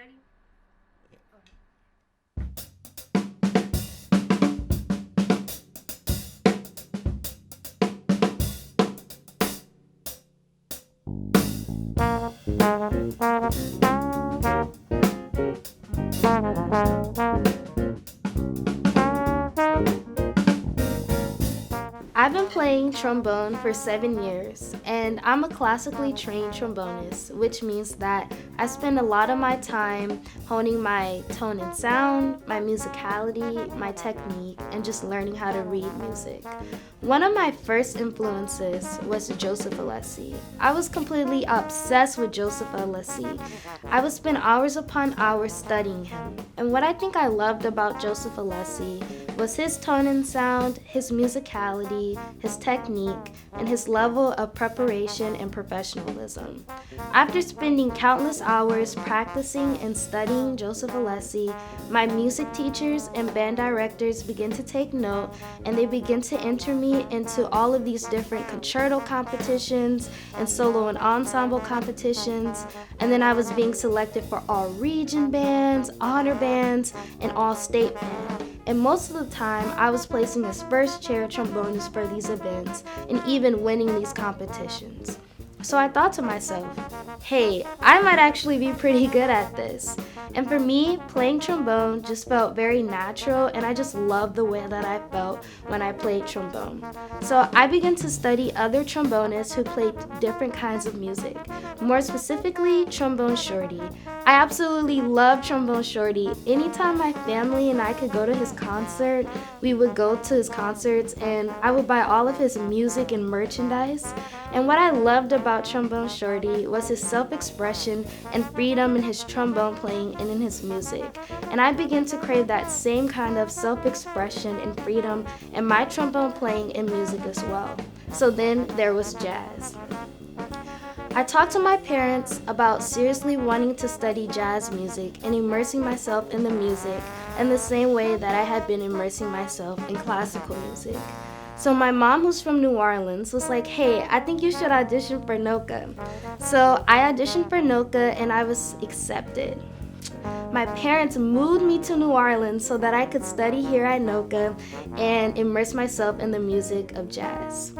ready? I've been playing trombone for 7 years, and I'm a classically trained trombonist, which means that I spend a lot of my time honing my tone and sound, my musicality, my technique, and just learning how to read music. One of my first influences was Joseph Alessi. I was completely obsessed with Joseph Alessi. I would spend hours upon hours studying him, and what I think I loved about Joseph Alessi was his tone and sound, his musicality, his technique, and his level of preparation and professionalism. After spending countless hours practicing and studying Joseph Alessi, my music teachers and band directors began to take note, and they began to enter me into all of these different concerto competitions and solo and ensemble competitions, and then I was being selected for all region bands, honor bands, and all state bands. And most of the time, I was placing as first chair trombonist for these events and even winning these competitions. So I thought to myself, hey, I might actually be pretty good at this. And for me, playing trombone just felt very natural, and I just loved the way that I felt when I played trombone. So I began to study other trombonists who played different kinds of music, more specifically Trombone Shorty. I absolutely love Trombone Shorty. Anytime my family and I could go to his concert, we would go to his concerts and I would buy all of his music and merchandise. And what I loved about Trombone Shorty was his self-expression and freedom in his trombone playing and in his music. And I began to crave that same kind of self-expression and freedom in my trombone playing and music as well. So then there was jazz. I talked to my parents about seriously wanting to study jazz music and immersing myself in the music in the same way that I had been immersing myself in classical music. So my mom, who's from New Orleans, was like, hey, I think you should audition for NOCA. So I auditioned for NOCA and I was accepted. My parents moved me to New Orleans so that I could study here at NOCA and immerse myself in the music of jazz.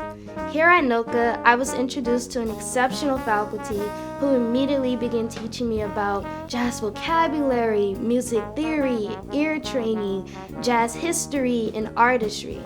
Here at NOCA, I was introduced to an exceptional faculty who immediately began teaching me about jazz vocabulary, music theory, ear training, jazz history, and artistry.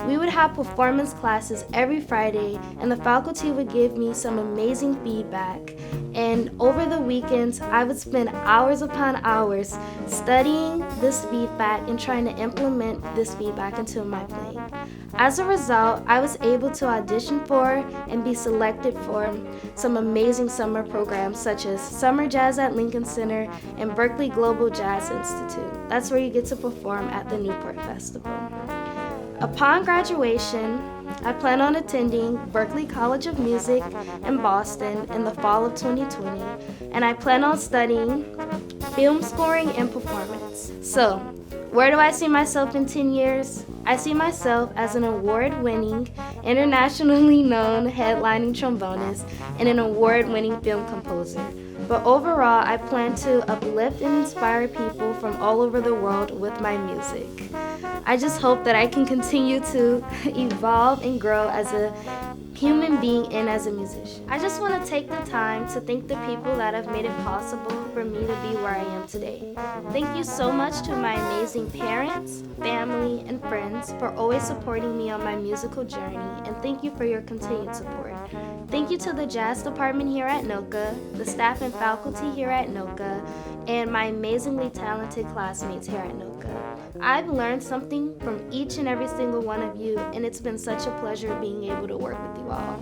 We would have performance classes every Friday, and the faculty would give me some amazing feedback. And over the weekends, I would spend hours upon hours studying this feedback and trying to implement this feedback into my playing. As a result, I was able to audition for and be selected for some amazing summer programs such as Summer Jazz at Lincoln Center and Berkeley Global Jazz Institute. That's where you get to perform at the Newport Festival. Upon graduation, I plan on attending Berklee College of Music in Boston in the fall of 2020, and I plan on studying film scoring and performance. So, where do I see myself in 10 years? I see myself as an award-winning, internationally known headlining trombonist and an award-winning film composer. But overall, I plan to uplift and inspire people from all over the world with my music. I just hope that I can continue to evolve and grow as a human being and as a musician. I just want to take the time to thank the people that have made it possible for me to be where I am today. Thank you so much to my amazing parents, family, and friends for always supporting me on my musical journey, and thank you for your continued support. Thank you to the jazz department here at NOCA, the staff and faculty here at NOCA, and my amazingly talented classmates here at NOCA. I've learned something from each and every single one of you, and it's been such a pleasure being able to work with you all.